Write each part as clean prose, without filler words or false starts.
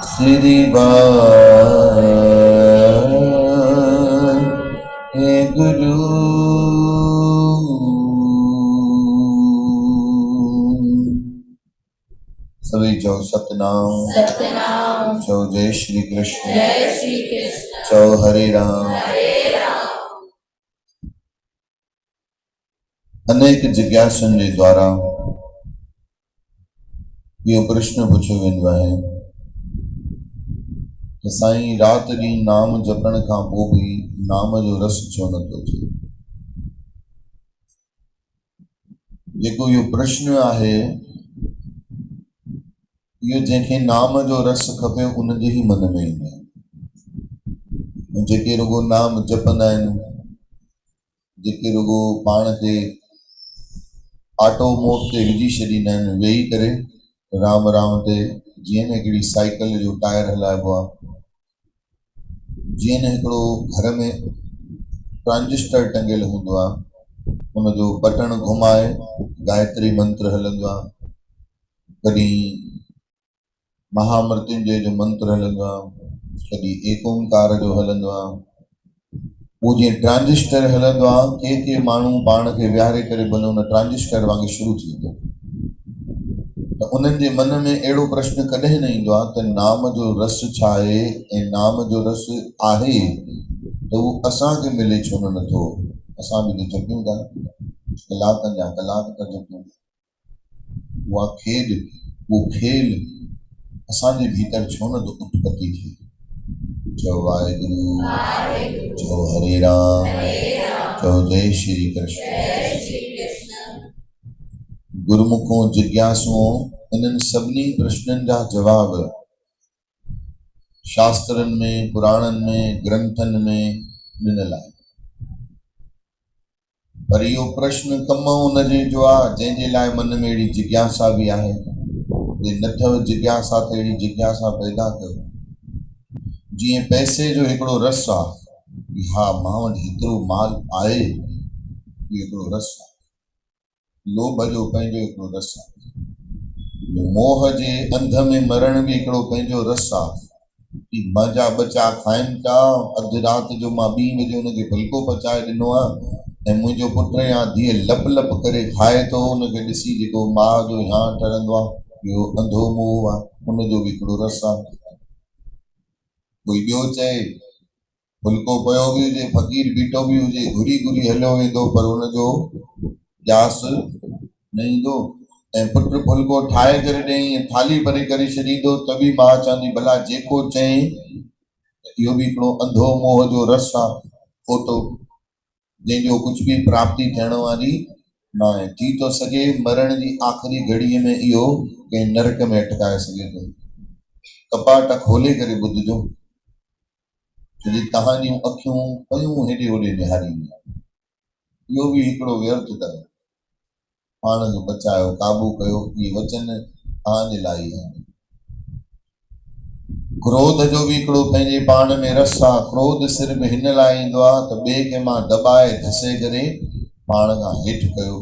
श्री हे गुरु सभी जो सतनाम सतनाम जो जय श्री कृष्ण जो हरे राम। अनेक जिज्ञासन जे द्वारा यो प्रश्न पूछो वेंदो आहे कि साईं रात ॾींहुं नाम जपण खां पोइ भी नाम जो रस छो नथो थिए। जेको यो प्रश्न आहे यो जंहिंखे नाम जो रस खपे उन जे ही मन में ईंदो आहे। जेके रुगो नाम जपंदा आहिनि, जेके रुगो पाण खे ऑटो मोड ते विझी छॾींदा आहिनि, वेही करे राम राम ते, जीअं न हिकिड़ी साइकिल जो टायर हलाइबो आहे, जीअं न हिकिड़ो घर में ट्रांजिस्टर टंगियल हूंदो आहे, उनजो बटण घुमाए गायत्री मंत्र हलंदो आहे, कॾहिं महामृत्युंजय जो मंत्र हलंदो आहे, कॾहिं एक ओंकार जो हलंदो आहे। वो जीअं ट्रांजिस्टर हलंदो आहे, के माण्हू पाण खे विहारे करे भले उन ट्रांजिस्टर वांगुरु शुरू थींदो। त उन्हनि जे मन में अहिड़ो प्रश्न कॾहिं न ईंदो आहे त नाम जो रस छा आहे ऐं नाम जो रस आहे त उहो असांखे मिले छो न नथो। असां बि त जपियूं था, कलाकनि जा कलाक था जपियूं। उहा खेल असांजे भीतर छो नथो उत्पत्ति थिए। जय वाहेगुरु, जय हरे राम, जय जय श्री कृष्ण। गुरुमुखों जिज्ञासुओं इन्हनि सभिनी प्रश्ननि जा जवाब शास्त्रनि में, पुराणनि में, ग्रंथनि में ॾिनल आहे। पर इहो प्रश्न कम उनजे जो आहे जंहिंजे लाइ मन में अहिड़ी जिज्ञासा बि आहे। जे नथव जिज्ञासा त अहिड़ी जिज्ञासा पैदा कयो। जीअं पैसे जो हिकिड़ो रस आहे, हा मां वटि हेतिरो माल आहे, इहो हिकिड़ो रस आहे। लोभ जो पंहिंजो हिकिड़ो रस आहे। मोह जे अंध में मरण बि हिकिड़ो पंहिंजो रस आहे। मांजा बचा खाइनि था, अधु राति जो मां 2 बजे उनखे फुल्को पचाए ॾिनो आहे ऐं मुंहिंजो पुटु या धीअ लप लप करे खाए थो, उनखे ॾिसी जेको माउ जो या ठरंदो आहे, इहो अंधो मोह आहे। उनजो बि हिकिड़ो रस आहे। कोई ॿियो चए फुल्को पियो बि हुजे, फ़कीर बीठो बि हुजे, घुरी घुरी हलियो वेंदो, पर हुनजो ग्यास न ईंदो। ऐं पुटु फुल्को ठाहे करे ॾेई थाली भरे करे छॾींदो त बि मां चवंदी भला जेको चई। इहो बि हिकिड़ो अंधो मोह जो रस आहे। फोटो जंहिंजो कुझु बि प्राप्ति थियण वारी न आहे। थी थो सघे मरण जी आख़िरी घड़ीअ में इहो कंहिं नरक में अटकाए सघे थो। कपाट खोले करे ॿुधजो, छोजी तव्हांजूं अखियूं पयूं हेॾे होॾे निहारींदियूं। इहो बि हिकिड़ो व्यर्थ अथव। पाण खे बचायो, काबू कयो, इहे वचन तव्हांजे लाइ ई आहिनि। क्रोध जो बि हिकिड़ो पंहिंजे पाण में रस आहे। क्रोध सिर्फ़ु हिन लाइ ईंदो आहे त ॿिए खे मां दॿाए धसे करे पाण खां हेठि कयो।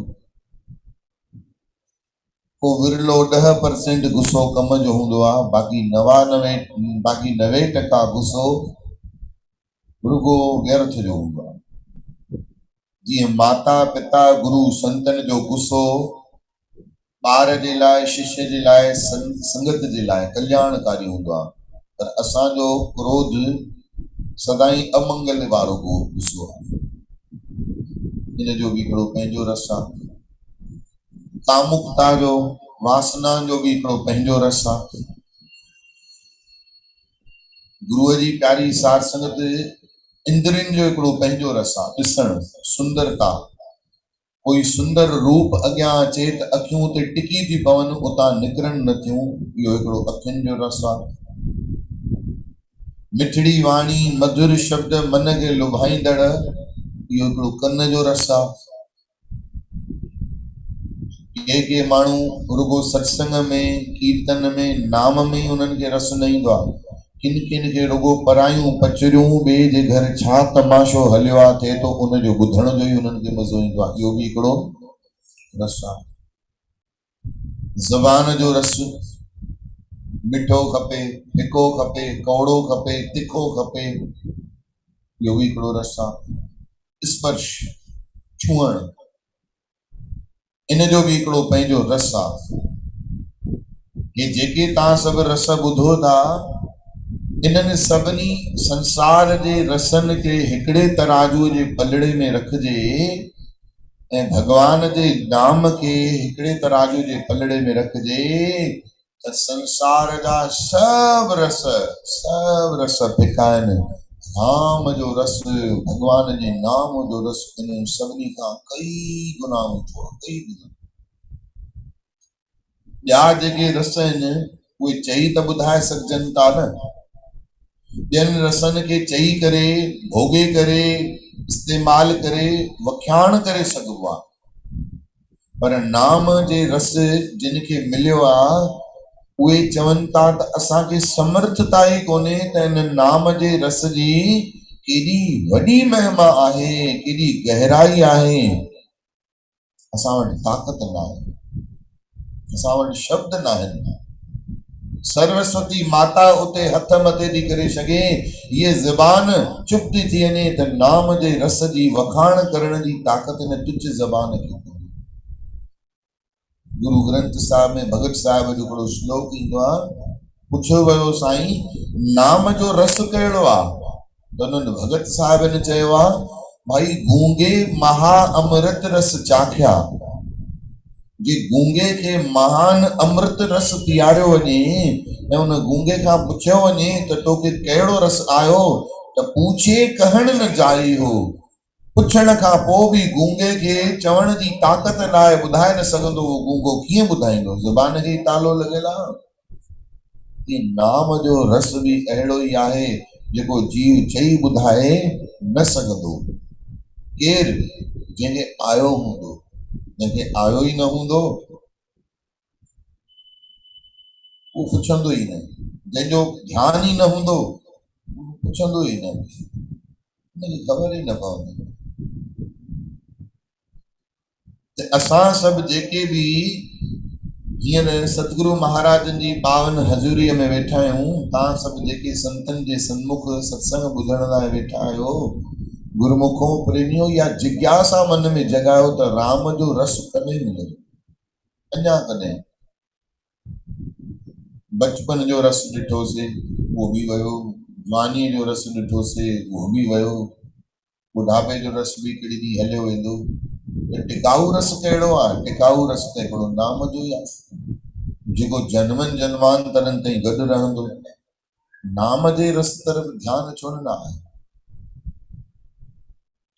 को विरलो 10% गुस्सो कम जो हूंदो आहे, बाक़ी 90% गुस्सो रुगो व्यर्थ जो हूंदो आहे। जीअं माता पिता गुरु संतनि जो गुस्सो ॿार जे लाइ, शिष्य जे लाइ, संगत जे लाइ कल्याणकारी हूंदो आहे, पर असांजो क्रोध सदाई अमंगल वारो गुस्सो आहे। इन जो बि हिकिड़ो पंहिंजो रस आहे। कामुकता जो, वासना जो बि हिकिड़ो पंहिंजो रस आहे। गुरुअ जी प्यारी सार संगत इंद्रियुनि जो हिकिड़ो पंहिंजो रस आहे। ॾिसण, सुंदरता, कोई सुंदर रूप अॻियां अचे त अखियूं ते टिकी थी पवनि, उतां निकिरनि नथियूं, इहो हिकिड़ो अखियुनि जो रस आहे। मिठड़ी वाणी, मधुर शब्द मन खे लुभाईंदड़, इहो हिकिड़ो कन जो रस आहे। के माण्हू रुगो सत्संग में, कीर्तन में, नाम में उन्हनि खे रस न ईंदो आहे। किन खे रुगो परायूं पचरियूं, ॿिए जे घर छा तमाशो हलियो आहे थिए थो, उनजो ॿुधण जो ई उन्हनि खे मज़ो ईंदो आहे। इहो बि हिकिड़ो रस आहे। ज़बान जो रस, मिठो खपे, फिको खपे, कौड़ो खपे, तिखो खपे, इहो बि हिकिड़ो रस आहे। स्पर्श, छुअण, इन जो बि हिकिड़ो पंहिंजो रस आहे। हे जेके तव्हां सभु रस ॿुधो था, इन्हनि सभिनी संसार जे रसनि खे हिकिड़े तराजूअ जे पलड़े में रखिजे ऐं भगवान जे नाम खे हिकिड़े तराजू जे पलड़े में रखिजे त संसार जा सभु रस फिका आहिनि। नाम जो रस, भगवान जे नाम जो रस इन सभिनी खां कई गुना ऊंचो आहे, कई गुना। ॿिया जेके रस आहिनि उहे चई त ॿुधाए सघजनि था न, ॿियनि रसनि खे चई करे, भोगे करे, इस्तेमाल करे, वख्याण करे सघिबो आहे, पर नाम जे रस जिन खे मिलियो आहे उहे चवनि था त असांखे समर्थता ई कोन्हे त इन नाम जे रस जी केॾी वॾी महिमा आहे, केॾी गहराई आहे। असां वटि ताक़त न आहे, असां वटि शब्द न आहिनि। सरस्वती माता उते हथ मथे थी करे सघे, ये ज़बान चुप थी थी वञे त नाम जे रस जी वखाण करण जी ताक़त न तुझ ज़बान खे कोन्हे। गुरु ग्रंथ साहिब में भगत साहिब जो हिकिड़ो श्लोक ईंदो आहे, पुछियो वियो साईं नाम जो रस कहिड़ो आहे, त उन्हनि भगत साहिबनि चयो आहे भाई गूंगे महा अमृत रस चाखिया, जे गूंगे खे महान अमृत रस पीआरियो वञे ऐं उन गूंगे खां पुछियो वञे त तोखे कहिड़ो रस आयो, त पूछे कहण न जाई हो। पुछण खां पोइ बि गूंगे खे चवण जी ताक़त न आहे, ॿुधाए न सघंदो, उहो गूंगो कीअं ॿुधाईंदो, ज़ुबान खे ई तालो लॻियल आहे। कि नाम जो रस बि अहिड़ो ई आहे जेको जीव चई ॿुधाए न सघंदो। केरु? जंहिंखे आयो हूंदो, जंहिंखे आयो ई न हूंदो उहो पुछंदो ई न, जंहिंजो ध्यानु ई न हूंदो पुछंदो ई न, हुनखे ख़बर ई न पवंदी। त असां सभु जेके बि हींअर सतगुरु महाराजनि जी पावन हज़ूरीअ में वेठा आहियूं, तव्हां सभु जेके संतनि जे सन्मुख सत्संग ॿुधण लाइ वेठा आहियो, गुरमुखो प्रेमियो या जिज्ञासा मन में जगायो त राम जो रस कॾहिं मिलंदो, अञा कॾहिं। बचपन जो रस ॾिठोसीं उहो बि वियो, जवानीअ जो रस ॾिठोसीं उहो बि वियो, बुढ़ापे जो रस बि केॾी ॾींहुं हलियो वेंदो। टिकाऊ रस कहिड़ो आहे? टिकाऊ रस त हिकिड़ो नाम जो ई आहे, जेको जन्मनि जन्मांतरनि ताईं गॾु रहंदो। नाम जे रस तरफ़ ध्यानु छो न आहे?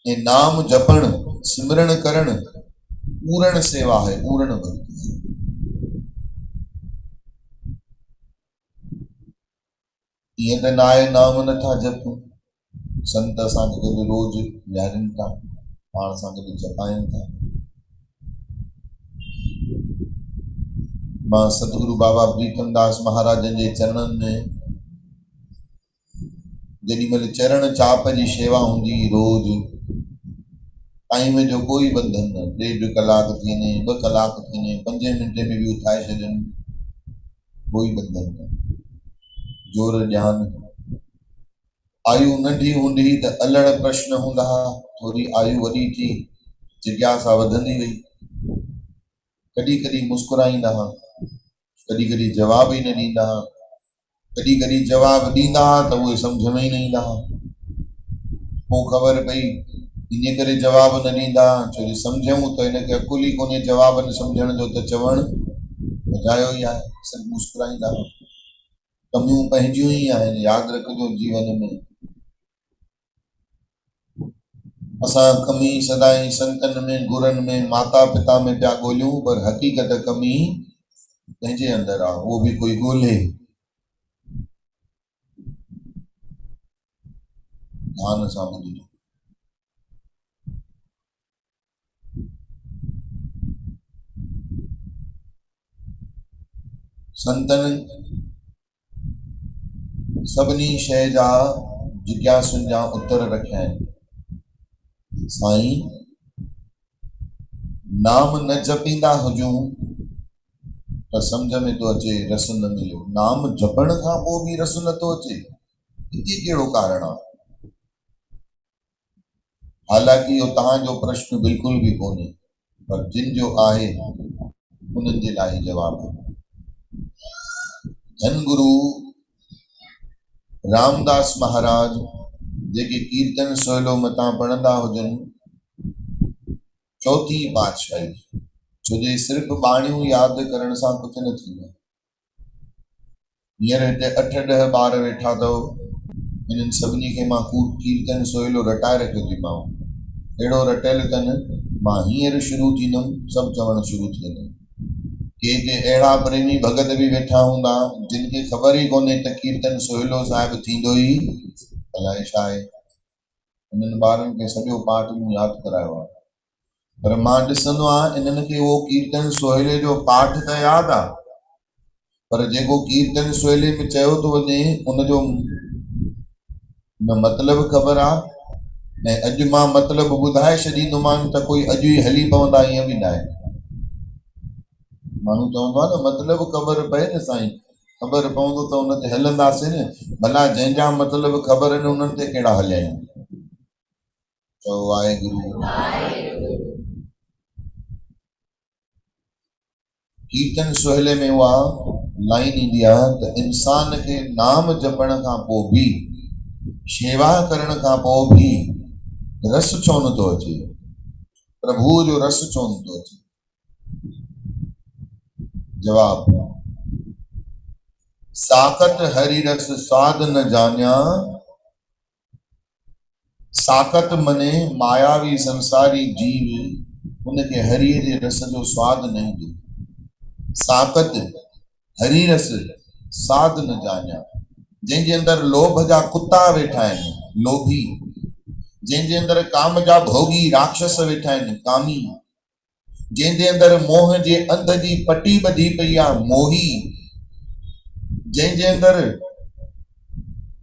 ऐं नाम जपण, सिमरण करण पूर्ण सेवा है, पूर्ण भक्ति है। ईअं त न आहे नाम नथा जपूं, संत असां गॾु रोज़ विहारनि था, पाण सां गॾु जपाइनि था। मां सतगुरु बाबा प्रीतम दास महाराजनि जे चरणनि में जेॾी महिल चरण चाप जी शेवा हूंदी, रोज़ टाइम जो कोई बंधन न, 1.5 कलाक थी वञे, 2 कलाक थी वञे, 5 मिंटे में बि उठाए छॾनि, कोई बंधन न, जोर ॼान। आयु नंढी हूंदी त अलड़ प्रश्न हूंदा, थोरी आयु वॾी थी जिज्ञासा वधंदी वई, कॾहिं कॾहिं मुस्कुराईंदा हुआ, कॾहिं कॾहिं जवाब ई न ॾींदा हुआ, कॾहिं कॾहिं जवाब ॾींदा हुआ त उहे सम्झ में ई न ईंदा हुआ। पोइ ख़बर पई इन करे जवाब न ॾींदा छो जो सम्झूं त हिनखे अकुल ई कोन्हे जवाब न सम्झण जो, त चवणु ॿुधायो ई आहे। सभु मुस्कुराईंदा हुआ। कमियूं पंहिंजियूं ई आहिनि, यादि रखिजो जीवन में। असां कमी सदाईं संतनि में, गुरनि में, माता पिता में पिया ॻोल्हियूं, पर हक़ीक़त कमी पंहिंजे अंदरि आहे, उहो बि कोई ॻोल्हे। ध्यान सां ॿुधिजो। संतनि सभिनी शइ जा जिज्ञासुनि जा उत्तर रखिया आहिनि। साईं नाम न जपींदा हुजूं त सम्झ में तो अचे रस न मिलियो। नाम जपण खां पोइ बि रस नथो अचे, हिते कहिड़ो कारण आहे? हालांकि इहो तव्हांजो प्रश्न बिल्कुल भी कोन्हे, पर जिन जो आहे उन्हनि जे लाइ जवाब आहे। धन गुरु रामदास महाराज जेके कीर्तन सोहलो मतां पढ़ंदा हुजनि, चौथी पातशाही, छोजे सिर्फ़ बाणियूं यादि करण सां कुझु न थींदो। हींअर हिते 8-10 ॿार वेठा अथव, इन्हनि सभिनी खे मां कीर्तन सोहलो रटाए रखियो थी मां, अहिड़ो रटियल अथनि, मां हींअर शुरू थींदुमि, सभु चवणु शुरू थी वेंदो। के अहिड़ा प्रेमी भगत भी वेठा हूंदा जिनखे ख़बर ही कोन्हे त कीर्तन सोहलो साहिब थींदो ई अलाए छा आहे। इन्हनि ॿारनि खे सॼो पाठ मूं यादि करायो आहे, पर मां ॾिसंदो आहियां इन्हनि खे उहो कीर्तन सोहले जो पाठ त यादि आहे, पर जेको कीर्तन सोहले में चयो थो वञे उनजो न मतिलबु ख़बर आहे। ऐं अॼु मां मतिलबु ॿुधाए छॾींदोमान त कोई अॼु ई हली पवंदा, ईअं बि न आहे। माण्हू चवंदो आहे न मतिलबु ख़बर पए न साईं, ख़बर पवंदो त उन ते हलंदासीं न, भला जंहिंजा मतिलबु ख़बर आहिनि उन्हनि ते कहिड़ा हलिया आहिनि। चओ वाहेगुरु। कीर्तन सोहले में उहा लाइन ईंदी आहे त इंसान खे नाम जपण खां पोइ बि, शेवा करण खां पोइ बि रस छो नथो अचे, प्रभु जो रस छो नथो अचे? जवाब, साकत हरि रस स्वाद न जानिया। साकत मने मायावी संसारी जीव, उनके हरिय जे रस जो स्वाद न ईंदो। साकत हरि रस स्वाद न जानिया, जंहिंजे अंदरि लोभ जा कुत्ता वेठा आहिनि, लोभी, जंहिंजे अंदरि काम जा भोगी राक्षस वेठा आहिनि, कामी, जंहिंजे अंदरि मोह जे अंध जी पटी ॿधी पई आहे, मोही, जंहिंजे अंदरि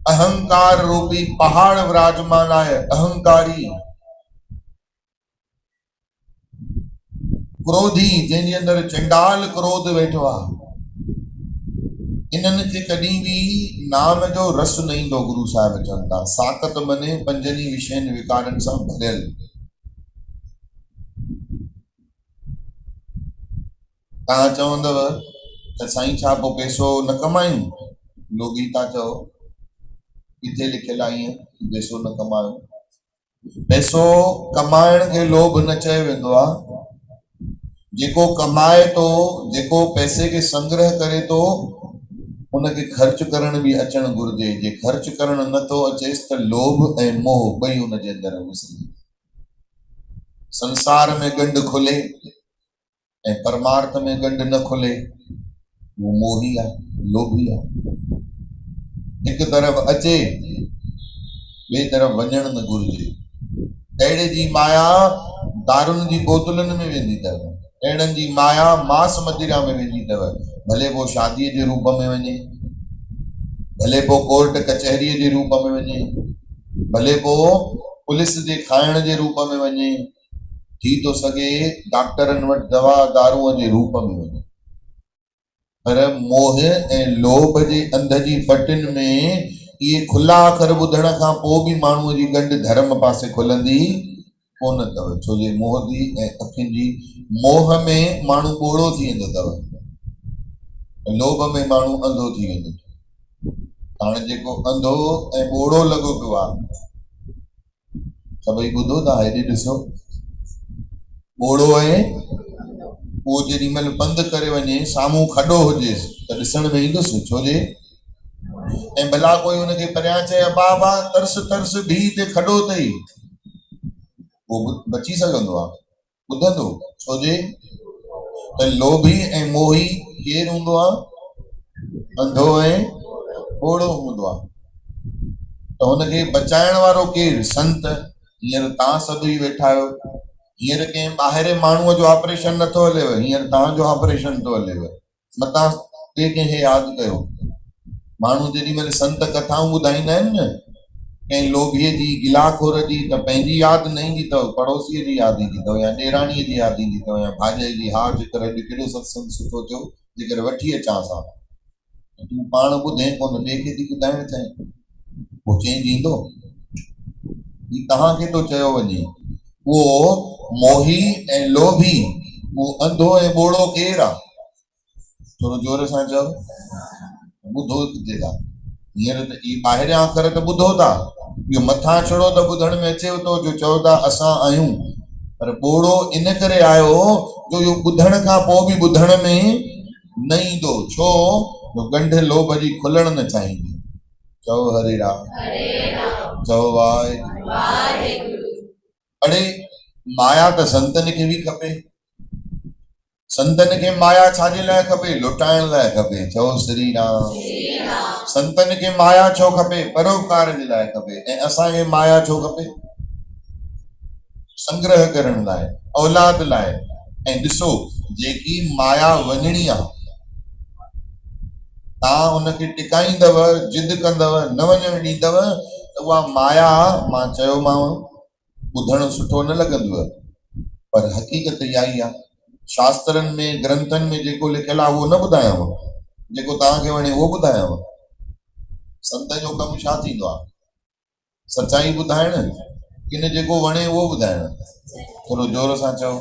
अहंकार रूपी पहाड़ विराजमान आहे, अहंकारी, क्रोधी, जंहिंजे अंदरि चंडाल क्रोध वेठो आहे, इन्हनि खे कॾहिं बि नाम जो रस न ईंदो। गुरु साहिब चवनि था साकत मने पंजनि विषयनि विकारनि सां भरियल। तव्हां चवंदव त साईं छा पोइ पैसो न कमायूं? लोगी था चओ, किथे लिखियल आहे ईअं पैसो न कमायो? पैसो कमाइण खे लोभ न चयो वेंदो आहे। जेको कमाए थो, जेको पैसे खे संग्रह करे थो, उनखे ख़र्च करण बि अचणु घुरिजे। जे ख़र्च करण नथो अचेसि त लोभ ऐं मोह ॿई हुनजे अंदरि घुसी, संसार में गंढ खुले ऐं परमार्थ में गंढ न खुले, वो मोही आहे, लोभी आहे। हिकु तरफ़ अचे, ॿिए तरफ़ वञण न घुरिजे। अहिड़े जी माया दारुनि जी बोतलुनि में वेंदी अथव, अहिड़नि जी माया मांस मदिरा में वेंदी अथव, भले वो शादीअ जे रूप में वञे, भले पोइ कोर्ट कचहरीअ जे रूप में वञे, भले पोइ पुलिस जे खाइण जे रूप में वञे, थी तो सके डॉक्टरनि वटि दवा दारूअ जे रूप में वञे। पर मोह ऐं लोभ जे अंध जी पटिन में इहे खुला अखर ॿुधण खां पोइ बि माण्हूअ जी गंढ धर्म पासे खुलंदी कोन अथव। छो जे मोह जी ऐं अखियुनि जी मोह में माण्हू ॿोड़ो थी वेंदो अथव, लोभ में माण्हू अंधो थी वेंदो। हाणे जेको अंधो ऐं ॿोड़ो लॻो पियो आहे, सभई ॿुधो था, हेॾे ॾिसो, ॿोड़ो ऐं उहो जेॾी महिल बंदि करे वञे, साम्हूं खॾो हुजेसि त ॾिसण में ईंदुसि, छो जे ऐं भला कोई हुनखे परियां चए बाबा तरस तरस भी ते खॾो अथई, उहो बची सघंदो आहे? ॿुधंदो? छो जे त लोभी ऐं मोही केरु हूंदो आहे? अंधो ऐं ॿोड़ो हूंदो आहे। त हुनखे बचाइण वारो केरु? संत। हींअर तव्हां सभई वेठा आहियो, हींअर कंहिं ॿाहिरि माण्हूअ जो ऑपरेशन नथो हलेव, हींअर तव्हांजो ऑपरेशन थो हलेव, मतां ॿिए कंहिंखे यादि कयो। माण्हू जेॾी महिल संत कथाऊं ॿुधाईंदा आहिनि न, कंहिं लोभीअ जी, गिलाखोर जी, त पंहिंजी यादि न ईंदी अथव, पड़ोसीअ जी यादि ईंदी अथव, या ॾेराणीअ जी यादि ईंदी अथव, या भाॼाई जी। हा जेकर अॼु केॾो सत्संग सुठो थियो, जेकर वठी अचां सां तूं पाण ॿुधे कोन ॿिए खे थी ॿुधाइण चाहीं पोइ चेंज ईंदो ही तव्हांखे थो चयो वञे उहो मोही ऐं लोभी उहो अंधो ऐं ॿोड़ो केरु आहे थोरो जोर सां चओ ॿुधो किथे था हींअर त ई ॿाहिरियां अखर त ॿुधो था इहो मथां छड़ो त ॿुधण में अचेव थो जो चओ था असां आहियूं पर ॿोड़ो इन करे आयो जो इहो ॿुधण खां पोइ बि ॿुधण में न ईंदो छो जो ॻंढ लोभ जी खुलण न चाहींदी चओ हरे राम चओ वाहेगुरु अड़े माया त संतन खे बि खपे संतन खे माया छाजे लाइ खपे लुटाइण लाइ खपे चओ श्री राम संतन खे माया छो खपे परोपकार जे लाइ खपे ऐं असांखे माया छो खपे संग्रह करण लाइ औलाद लाइ ऐं ॾिसो जेकी माया वञणी आहे तव्हां हुनखे टिकाईंदव जिद कंदव न वञणु ॾींदव त उहा माया मां चयोमांव ॿुधणु सुठो न लॻंदव पर हक़ीक़त इहा ई आहे शास्त्रनि में ग्रंथनि में जेको लिखियलु आहे उहो न ॿुधायांव जेको तव्हांखे वणे उहो ॿुधायांव संत जो कमु छा थींदो आहे सचाई ॿुधाइण किन जेको वणे उहो ॿुधाइण थोरो जोर सां चओ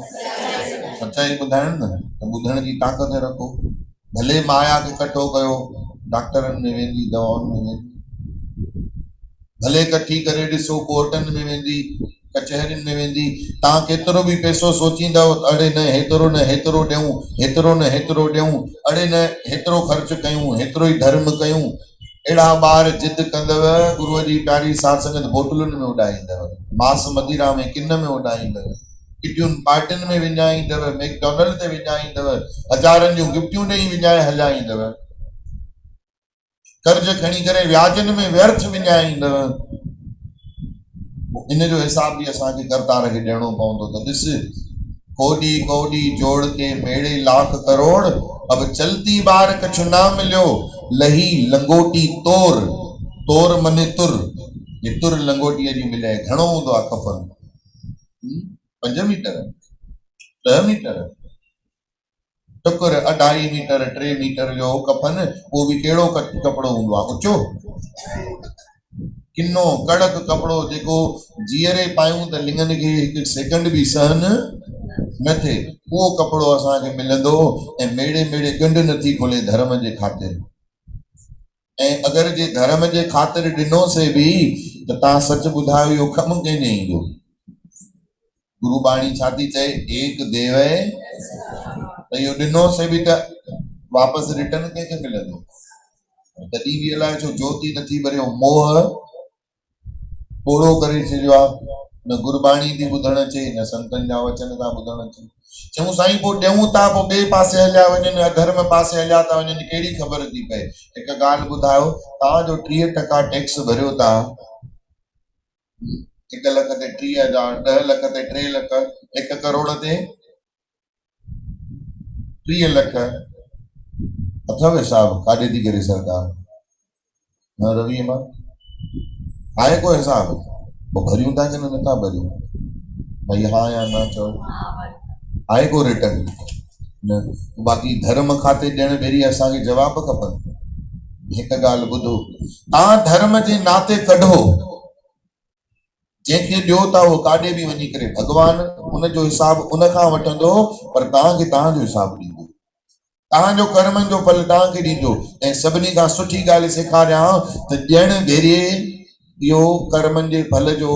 सचाई ॿुधाइण न त ॿुधण जी ताक़त रखो भले माया खे कठो कयो डॉक्टरनि में वेंदी दवाउनि में वेंदी भले कठी करे ॾिसो कोर्टनि में वेंदी कचहरियुनि में वेंदी तव्हां केतिरो बि पैसो सोचींदव अड़े न हेतिरो ॾियूं हेतिरो न हेतिरो ॾियूं अड़े न हेतिरो ख़र्चु कयूं हेतिरो ई धर्म कयूं अहिड़ा ॿार जिद कंदव गुरूअ जी प्यारी साथ संगत बोतलुनि में उॾाईंदव मांस मदिरा में किन में उॾाईंदव किटियुनि पार्टियुनि में विञाईंदव मैकडॉनल्ड ते विञाईंदव हज़ारनि जूं गिफ्टियूं ॾेई विञाए हलाईंदव कर्ज खणी करे व्याजनि में व्यर्थ विञाईंदव इन जो हिसाब बि असांखे करतार खे ॾियणो पवंदो त ॾिस कोडी कोडी जोड़ के मेड़े लाख करोड़ अब चलती बार कछु ना मिलियो लही लंगोटी तोर तोर मने तुर ये तुर लंगोटीअ जी मिले घणो हूंदो आहे कफन 5 मीटर 10 मीटर टुकुर 2.5 मीटर 3 मीटर जो कफन वो भी केड़ो कपड़ो हूंदो आहे ऊचो किनो कड़क कपड़ो जेको जीअरे पायूं त लिंगन खे हिकु सेकंड बि सहन न थिए उहो कपड़ो असांखे मिलंदो ऐं मेड़े मेड़े ॻंढ नथी खोले धर्म जे ख़ातिर ऐं अगरि जे धर्म जे ख़ातिर ॾिनोसीं बि त तव्हां सच ॿुधायो इहो कमु कंहिंजे ईंदो गुरुबाणी छा थी चए एक देवै त इहो ॾिनोसीं बि त वापसि रिटर्न कंहिंखे मिलंदो तॾहिं बि अलाए छो ज्योति नथी भरियो मोह ॿोड़ो करे छॾियो आहे न गुरबाणी थी ॿुधण अचे न संतनि जा वचन था ॿुधण अचे चऊं साईं पोइ ॾियूं था पोइ ॿिए पासे हलिया वञनि अधर्म पासे हलिया था वञनि कहिड़ी ख़बर थी पए हिकु ॻाल्हि ॿुधायो तव्हांजो 30% टैक्स भरियो था 1 लख ते 30,000 10 लख ते 3 लख 1 करोड़ ते 30 लख अथव हिसाब काॾे थी करे सरकार न रवि मां आहे को हिसाब पोइ भरियूं था की नथा भरियूं भई हा या न चओ आहे को रिटर्न न बाक़ी धर्म खाते ॾियण भेरी असांखे जवाब खपनि हिकु ॻाल्हि ॿुधो तव्हां धर्म जे नाते कढो जंहिंखे ॾियो था उहो काॾे बि वञी करे भॻवानु उनजो हिसाब उन खां वठंदो पर तव्हांखे तव्हांजो हिसाब ॾींदो तव्हांजो कर्मनि जो फल तव्हांखे ॾींदो ऐं सभिनी खां सुठी ॻाल्हि सेखारियां त ॾियण भेरे इहो कर्मनि जे फल जो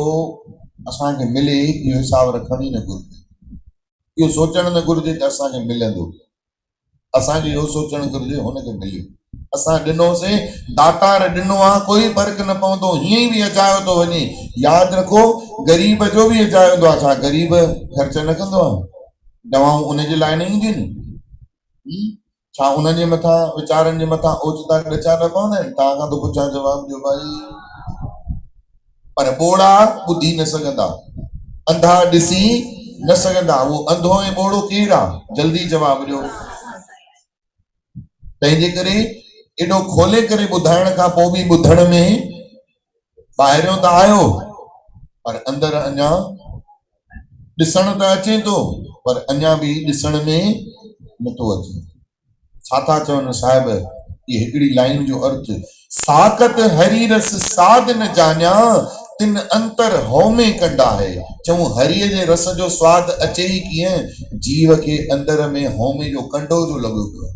असांखे मिले इहो हिसाब रखण ई न घुरिजे इहो सोचणु न घुरिजे त असांखे मिलंदो असांखे इहो सोचणु घुरिजे हुनखे मिलियो असां ॾिनोसीं दातार ॾिनो आहे कोई फ़र्क़ु न पवंदो हीअं ई बि अचायो थो वञे यादि रखो ग़रीब जो बि अचाईंदो आहे छा ग़रीब ख़र्च न कंदो आहे दवाऊं उनजे लाइ न ईंदियूं आहिनि छा उन्हनि जे मथां वीचारनि जे मथां ओचिता ॾचा न पवंदा आहिनि तव्हां खां थो पुछां जवाबु ॾियो भाई पर ॿोड़ा ॿुधी न सघंदा अंधा ॾिसी न सघंदा उहो अंधो ऐं ॿोड़ो केरु आहे जल्दी जवाबु ॾियो तंहिंजे करे एॾो खोले करे ॿुधाइण खां पोइ बि ॿुधण में ॿाहिरियों त आयो पर अंदरि अञा ॾिसण त अचे थो पर अञा बि ॾिसण में नथो अचे छा था चवनि साहिब, ये हिकिड़ी लाइन जो अर्थ, साकत हरी रस साध न जानिया तिन अंतर हो में कंडा है। चऊं हरीअ जे रस जो स्वाद अचे ई कीअं, जीव के अंदर में होमे जो कंडो जो लॻो पियो,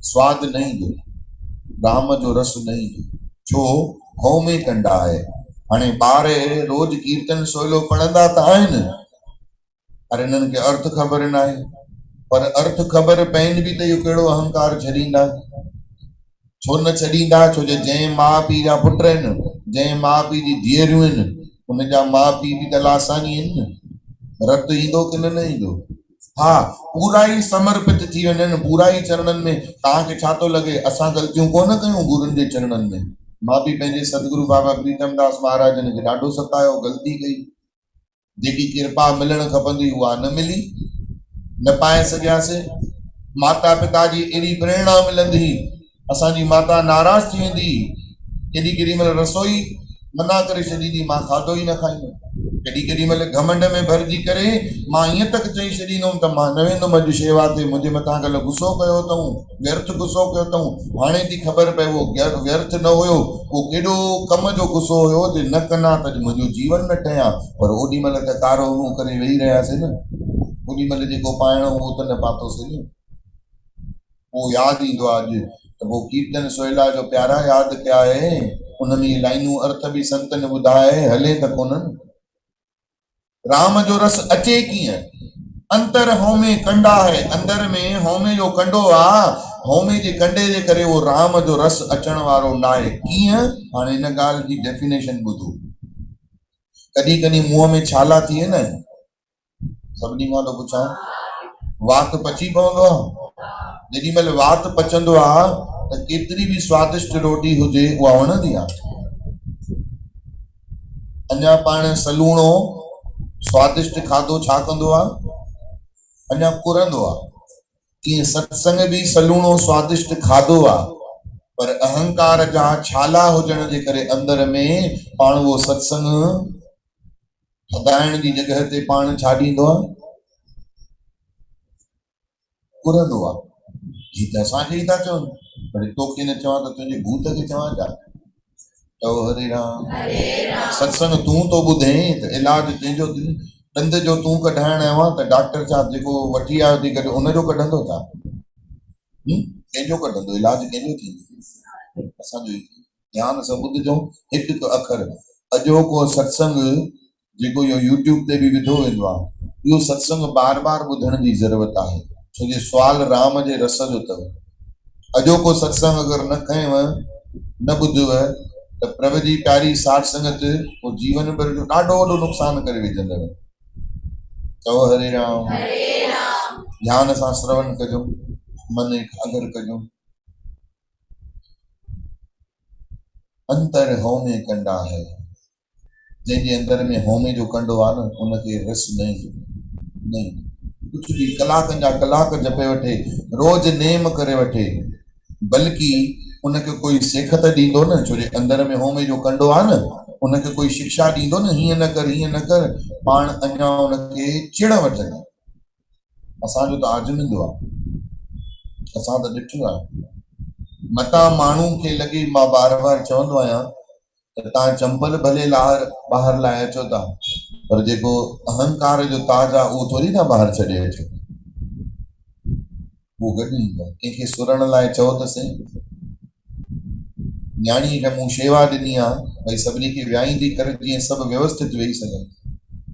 स्वाद न ईंदो, राम जो रस न ईंदो, छो होमे कंडा है। हाणे ॿार रोज कीर्तन सोलो पढ़ंदा त आहिनि, पर इन्हनि खे अर्थ ख़बर न आहे। पर अर्थ ख़बर पवनि बि त इहो कहिड़ो अहंकार छॾींदा, छो न छॾींदा, छो जो जंहिं माउ पीउ जा पुट आहिनि, जंहिं माउ पीउ जी धीअरूं आहिनि, उनजा माउ पीउ बि त लासानी आहिनि न, रत ईंदो की न ईंदो। हा, पूरा ई समर्पित थी वञनि पूरा ई चरणनि में। तव्हांखे छा थो लॻे असां ग़लतियूं कोन कयूं गुरुनि जे चरणनि में? मां बि पंहिंजे सतगुरु बाबा प्रीतम दास महाराजन खे ॾाढो सतायो, ग़लती कई, जेकी कृपा मिलणु खपंदी उहा न मिली, न पाए सघियासीं। माता पिता जी एॾी प्रेरणा मिलंदी, असांजी माता नाराज़ थी वेंदी, केॾी केॾी महिल रसोई मना करे छॾींदी, मां खाधो ई न खाईंदुमि। केॾी केॾी महिल घमंड में भरिजी करे मां ईअं तक चई छॾींदुमि त मां न वेंदुमि अॼु शेवा ते, मुंहिंजे मथां कल्ह गुस्सो कयो अथऊं, व्यर्थ गुस्सो कयो अथऊं। हाणे थी ख़बर पए उहो व्यर्थ न हुयो, उहो केॾो कम जो गुस्सो हुयो, जे न कंदा त मुंहिंजो जीवन न ठहिया। पर ओॾी महिल त कारो मुंहुं करे वेही रहियासीं न, ओॾी महिल जेको पाइणो उहो त न पातोसीं न। पोइ यादि ईंदो आहे अॼु त पोइ कीर्तन सोहेला जो प्यारा यादि कया आहे, उन में लाइनूं अर्थ बि संतनि ॿुधाए, हले त कोन्हनि। राम जो रस अचे कीअं, अंतर होमे कंडा है, अंदर में होमे जो कंडो आहे, होमे जे कंडे जे करे उहो राम जो रस अचण वारो न आहे। कीअं, हाणे हिन ॻाल्हि जी डेफिनेशन ॿुधो। कॾहिं कॾहिं मुंहं में छाला थिए न, सभिनी खां थो पुछां, वात पची पवंदो आहे? जेॾी महिल वात पचंदो आहे त केतिरी बि स्वादिष्ट रोटी हुजे उहा वणंदी आहे? अञा पाण सलूणो स्वादिष्ट खाधो छा कंदो आहे, अञा कुरंदो आहे। तीअं सत्संग बि सलूणो स्वादिष्ट खाधो आहे, पर अहंकार जा छाला हुजण जे करे अंदर में पाण उहो सत्संग हदाइण जी जॻह ते पाण छा ॾींदो आहे, कुरंदो आहे। ही त असांखे ई था चवनि, पर तोखे न चवां त तुंहिंजे भूत खे चवां छा? चओ हरे राम। सत्संग तूं तो ॿुधे त इलाज कंहिंजो, ॾंद जो तूं कढाइण आयो आहे त डॉक्टर छा जेको वठी आयो थी कढ उनजो कढंदो छा? कंहिंजो कढंदो, इलाज कंहिंजो थींदो? असांजो ई। ध्यान सां ॿुधिजो हिकु हिकु अखर। अॼोको सत्संग जेको इहो यूट्यूब ते बि विधो वेंदो आहे, इहो सत्संग बार बार ॿुधण जी ज़रूरत आहे, छो जो सुवाल राम जे रस जो अथव। अॼोको सत्संग अगरि न खयव, न ॿुधव त प्रभु जी प्यारी साठ संगत वो जीवन भर जो ॾाढो वॾो नुक़सान करे विझंदव। चओ हरे राम। ध्यान सां श्रवण कजो, मन एकाग्र कजो। अंतर होमे कंडा है, जंहिंजे अंदर में होमे जो कंडो आहे न, उनखे रस न कुछ भी कलाकनि जा कलाक जपे वठे, रोज नेम करे वठे, बल्कि उनखे कोई सेखत ॾींदो न, छो जे अंदर में होमे जो कंडो आहे न, उनखे कोई शिक्षा ॾींदो न, हीअं न कर हीअं न कर, पाण अञा उनखे चिड़ वठंदा। असांजो त आजमिंदो आहे, असां त ॾिठो आहे। मता माण्हू खे लॻे, मां बार बार चवंदो आहियां त तव्हां चंपल भले ॿाहिरि लाइ अचो था, पर जेको अहंकार जो ताज आहे उहो थोरी था ॿाहिरि छॾे अचो, उहो गॾु ईंदो आहे। कंहिंखे सुरण लाइ चओ त सही, न्याणीअ खे मूं शेवा ॾिनी आहे भई सभिनी खे विहाईंदी करे जीअं सभु व्यवस्थित वेही सघनि।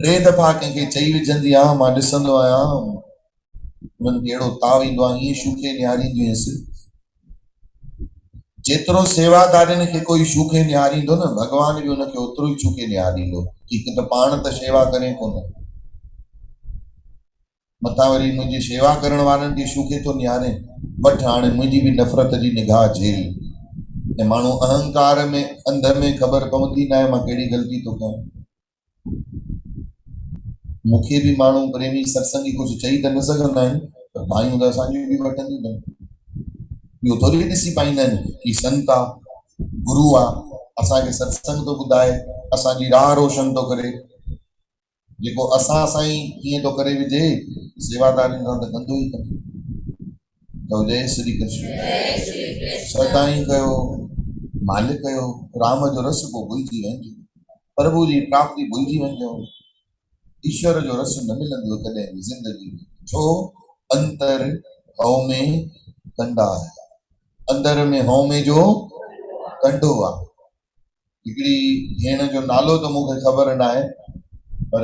3 दफ़ा कंहिंखे चई विझंदी आहे, मां ॾिसंदो आहियां उन्हनि खे अहिड़ो ताव ईंदो आहे, ईअं शूखे निहारींदियूं आहिनि। जेतिरो सेवादारनि खे कोई शूखे निहारींदो न, भॻवान बि उनखे ओतिरो ई शूखे निहारींदो। हिकु त पाण त शेवा करे कोन, मथां वरी मुंहिंजी शेवा करण वारनि खे शूखे थो निहारे। वठ हाणे मुंहिंजी बि नफ़रत जी निगाह झेल। ऐं माण्हू अहंकार में अंध में ख़बर पवंदी न आहे मां कहिड़ी ग़लती थो कयां। मूंखे बि माण्हू प्रेमी सत्संगी कुझु चई त न सघंदा आहिनि, पर भाइयूं त असांजी बि वठंदियूं अथनि। इहो थोरी ॾिसी पाईंदा आहिनि कि संत आहे, गुरू आहे, असांखे सत्संग थो ॿुधाए, असांजी राह रोशन थो करे। जेको असां साईं कीअं थो करे विझे, सेवादारनि सां त कंदो ई कंदो। तो जय श्री कृष्ण। सदाई कयो मालिक कयो राम जो रस को भुलिजी वञो, प्रभु जी प्राप्ति भुलिजी वञो, ईश्वर जो रस न मिलंदो कॾहिं बि ज़िंदगी में। छो? अंतर हौ में कंडा है, अंदर में हौ में जो कंडो आहे। हिकिड़ी भेण जो नालो तो मूंखे ख़बर न आहे, पर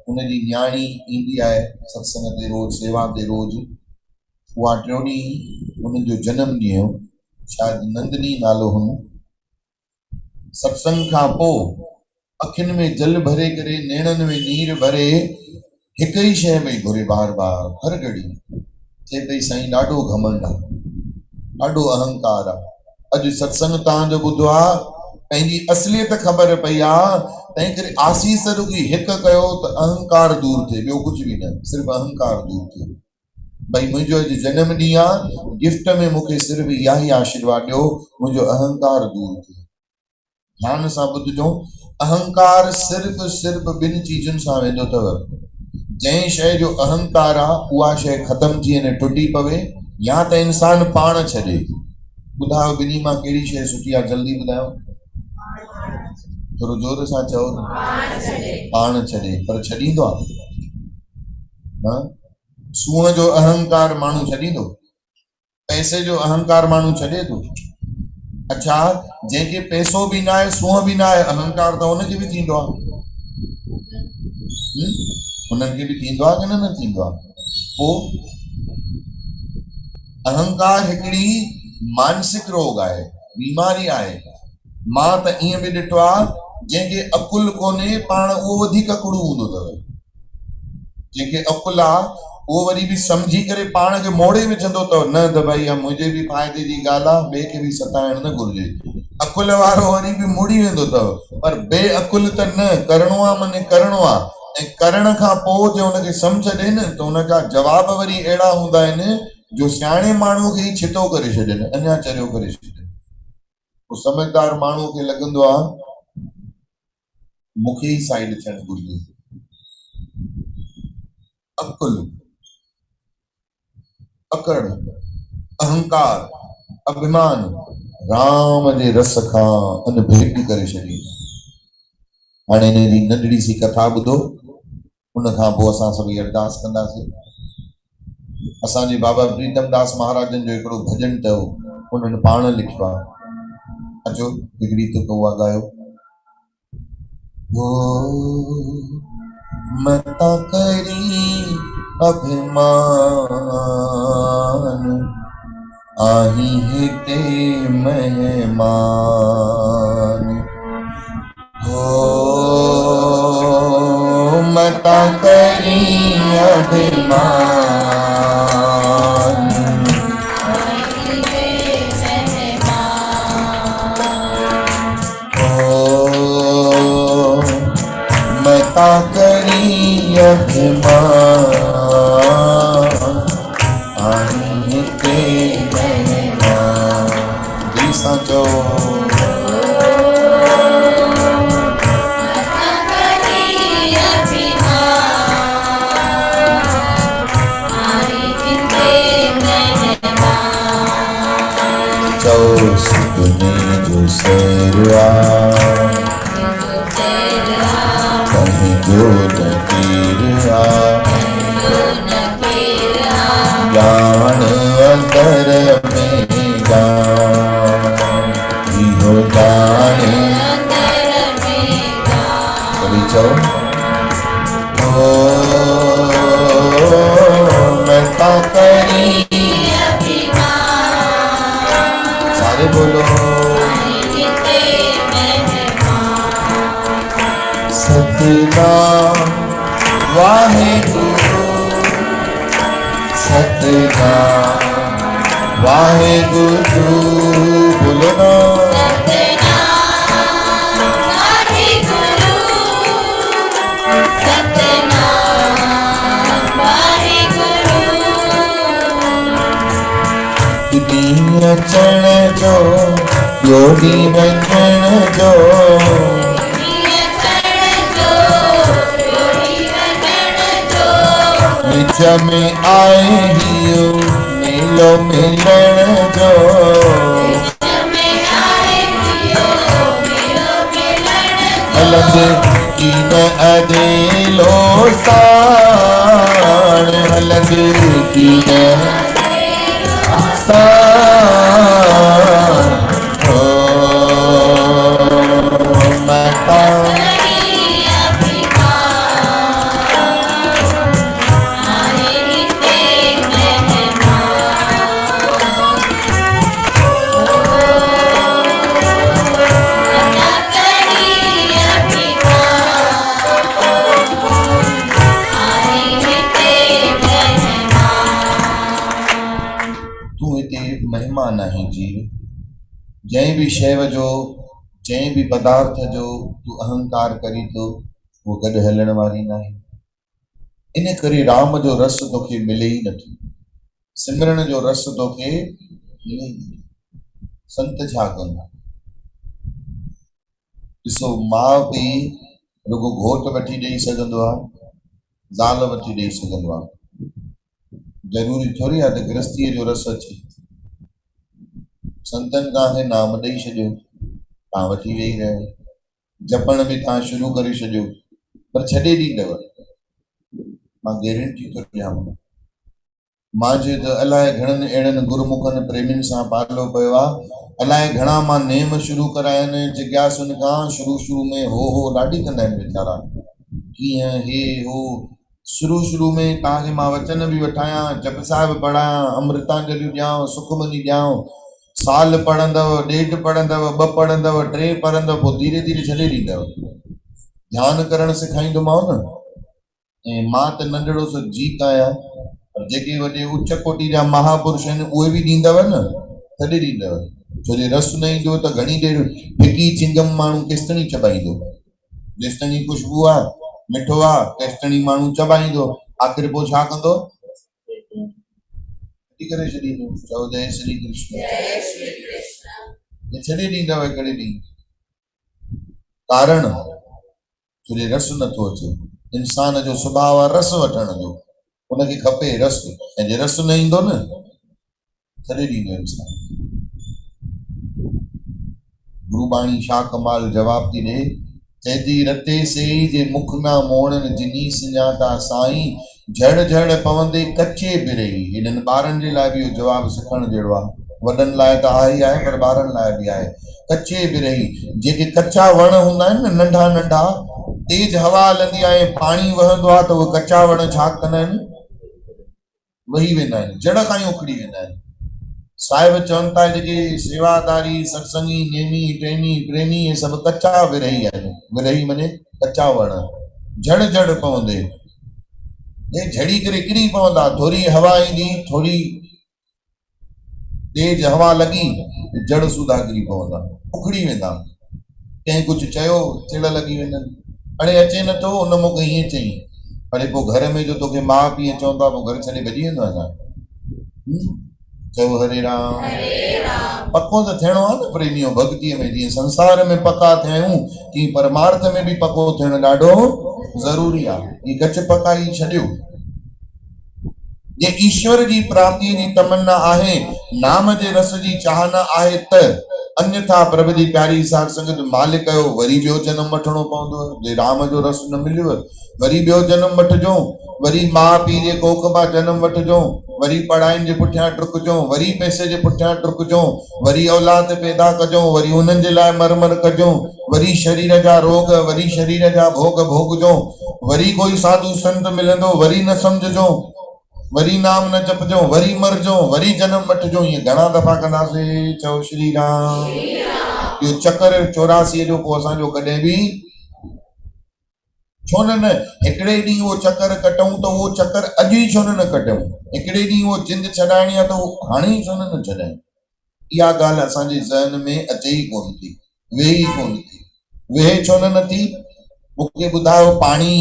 उनजी न्याणी ईंदी आहे सत्संग ते रोज़, सेवा ते रोज़। उहा टियों ॾींहुं उन्हनि जो जनम ॾींहुं हो, शायदि नंदनी नालो हुन। सत्संग खां पोइ अखियुनि में जल भरे करे, नेणनि में नीर भरे, हिक ही शइ पई घुरे बार बार हर घड़ी। चए पई साईं ॾाढो घमंड आहे, ॾाढो अहंकार आहे। अॼु सत्संग तव्हांजो ॿुधो आहे, पंहिंजी असलियत ख़बर पई आहे, तंहिं करे आसीस रुॻी हिकु कयो त अहंकार दूर थिए, ॿियो कुझु बि न, सिर्फ़ु अहंकार दूर थिए। भाई मुंहिंजो अॼु जनम ॾींहुं आहे, गिफ्ट में मूंखे सिर्फ़ु इहा ई आशीर्वाद ॾियो, मुंहिंजो अहंकार दूर थिए। ध्यान सां ॿुधजो, अहंकार सिर्फ़ु ॿिनि चीजुनि सां वेंदो अथव। जंहिं शइ जो अहंकार आहे उहा शइ ख़तम थी वञे, टुटी पवे, या त इंसान पाण छॾे। ॿुधायो ॿिन्ही मां कहिड़ी शइ सुठी आहे? जल्दी ॿुधायो, थोरो जोर सां चओ न। पाण छॾे, पर छॾींदो आहे? सूंह जो अहंकार माण्हू छॾींदो? पैसे जो अहंकार माण्हू छॾे थो? अच्छा, जंहिंखे पैसो बि न आहे, सूंह बि न आहे, अहंकार त हुनखे बि थींदो आहे। हुननि खे बि थींदो आहे कि न थींदो आहे? पोइ अहंकार हिकिड़ी मानसिक रोग आहे, बीमारी आहे। मां त ईअं बि ॾिठो आहे, जंहिंखे अकुल कोन्हे पाण उहो वधीक अकुड़ू हूंदो अथव। जंहिंखे अकुल आहे उहो वरी बि सम्झी करे पाण खे मोड़े विझंदो अथव, न त भई मुंहिंजे बि फ़ाइदे जी ॻाल्हि आहे, ॿिए खे बि सताइण न घुरिजे। अकुल वारो वरी बि मुड़ी वेंदो अथव, पर बेअकुल त न, करिणो आहे माने करिणो आहे। ऐं करण खां पोइ जे हुनखे सम्झ ॾे न, त हुनजा जवाब वरी अहिड़ा हूंदा आहिनि जो सियाणे माण्हूअ खे ई छितो करे छॾनि, अञा चरियो करे छॾनि। पोइ समझदार माण्हूअ खे लॻंदो आहे मूंखे ई साइड थियणु घुरिजे। अकुल, अकड़, अहंकार, अभिमान राम जे रस खां अनभेट करे छॾींदा। हाणे हिन जी नंढड़ी सी कथा ॿुधो, उन खां पोइ असां सभई अरदास कंदासीं। असांजे बाबा प्रीतम दास महाराजनि जो हिकिड़ो भॼन अथव, उन्हनि पाण लिखियो आहे। अचो हिकिड़ी तुक उहा ॻायो। हो मता करी अभिमान, आही हिते मेहमान। हो मता करी अभिमान, मता करी अभिमान, आही हिते मेहमान। दिल सां चओ, सुपने जो सेरा कहीं जो नकीरा, ज्ञान अंतर में ज्ञान, इहो जाने कभी चलो। मता करी, सारे बोलो, सतनाम वाहेगुरु, सतनाम वाहेगुरु, बोलो ना। अचण जो योगी वञण जो, विच में आए हियो लो मिलन जो अलग की न अदेलो साण अलग की न साण महिमान आहे जीव जंहिं बि शइ जो जंहिं बि पदार्थ जो तूं अहंकार करी थो वो गॾु हलण वारी न आहे इन करे राम जो रस तोखे मिले ई नथो सिमरन जो रस तोखे मिले ई नथो संत छा कंदा ॾिसो माउ पीउ रुगो घोट वठी ॾेई सघंदो आहे ज़ाल वठी ॾेई सघंदो आहे ज़रूरी थोरी आहे त गृहस्थीअ जो रस अचे संतन तव्हांखे नाम ॾेई छॾियो तव्हां वठी वेही रहियो जपण बि तव्हां शुरू करे छॾियो पर छॾे ॾींदव मां गारंटी थो ॾियां मुंहिंजे त अलाए घणनि अहिड़नि गुरुमुखनि प्रेमियुनि सां पालो पियो आहे अलाए घणा मां नेम शुरू कराया आहिनि जिज्ञासुनि खां शुरू में हो ॾाढी कंदा आहिनि वीचारा कीअं हे हो शुरू में तव्हांखे मां वचन बि वठायां जप साहिब पढ़ायां अमृतांजलियूं ॾियां सुखमनी ॾियां साल पढ़ंदव ॾेढ पढ़ंदव ॿ पढ़ंदव टे पढ़ंदव पोइ धीरे धीरे छॾे ॾींदव ध्यानु करणु सेखारींदोमांव न ऐं मां त नंढड़ो सो जीत आहियां पर जेके वॾे उच्च कोटि जा महापुरुष आहिनि उहे बि ॾींदव न छॾे ॾींदव छो जे रस न ईंदो त घणी देरि फिकी चिंगम माण्हू केसिताईं चबाईंदो जेसिताईं खुशबू आहे मिठो आहे तेसिताईं माण्हू चबाईंदो आख़िर पोइ छा कंदो करे छॾींदो चओ जय श्री कृष्ण छॾे ॾींदव हिकिड़े ॾींहुं कारण छो जे रस नथो अचे इंसान जो सुभाउ आहे रस वठण जो उनखे खपे रस ऐं जे रस न ईंदो न छॾे ॾींदो इंसान गुरुबाणी छा कमाल जवाब थी ॾे चए थी रते से जे मुख ना मोड़न जिनी सुञाता साईं झड़ झड़ पवंदे कच्चे बिरही हिननि ॿारनि जे लाइ बि इहो जवाबु सिखण जहिड़ो आहे वॾनि लाइ त आहे ई आहे पर ॿारनि लाइ बि आहे कच्चे बिरही जेके कच्चा वण हूंदा आहिनि न नंढा नंढा तेज हवा हलंदी आहे पाणी वहंदो आहे त उहे कच्चा वण छा कंदा आहिनि वही वेंदा आहिनि जड़ खां ई उखड़ी वेंदा आहिनि साहिब चवनि था जेके सेवादारी सत्संगी नेमी टेमी प्रेमी इहे सभु कच्चा विरही आहिनि विरही माने कच्चा वण झड़ झड़ पवंदे ये झड़ी करे किरी पवंदा थोरी हवा ईंदी थोरी तेज हवा लगी जड़ सुधा किरी पवंदा उखड़ी वेंदा कंहिं कुझु चयो चिड़ लॻी वेंदनि हाणे अचे नथो उन मूंखे ईअं चई हाणे पोइ घर में जो तोखे माउ पीउ चवंदा पोइ घर छॾे भॼी वेंदो आहे चओ हरे राम पको त थियणो आहे न प्रेमियो भक्तीअ में जीअं संसार में पका थियूं तीअं परमार्थ में बि पको थियणु ॾाढो ज़रूरी आहे ही गच पकाई छॾियो जे ईश्वर जी प्राप्ति जी तमन्ना आहे नाम जे रस जी चाहना आहे त अन्यथा प्रभु जी प्यारी साध संगत मालिक जो वरी ॿियो जन्म वठणो पवंदो जे राम जो रस न मिलियो वरी ॿियो जन्म वठिजो वरी माउ पीउ जे कोख मां जन्म वठिजो वरी पढ़ाइनि जे पुठियां डुकजो वरी पैसे जे पुठियां डुकजो वरी औलाद पैदा कजो वरी उन्हनि जे लाइ मर कजो वरी शरीर जा रोग वरी शरीर जा भोग भोगजो वरी कोई साधु संत मिलंदो वरी न समझजो वरी नाम न जपजो वरी मरजो वरी जन्म वठिजो ये घणा दफ़ा कंदासीं चओ श्री राम यो चक्कर 84 जो पोइ असांजो कॾहिं बि छो न हिकिड़े ॾींहुं उहो चक्कर कटूं त उहो चक्कर अॼु ई छो न कटूं हिकिड़े ॾींहुं उहो जिंद छॾाइणी आहे त उहो हाणे ई छो न छॾायूं इहा ॻाल्हि असांजे ज़हन में अचे ई कोन थी वेहे ई कोन थी वेहे छो न नथी मूंखे ॿुधायो पाणी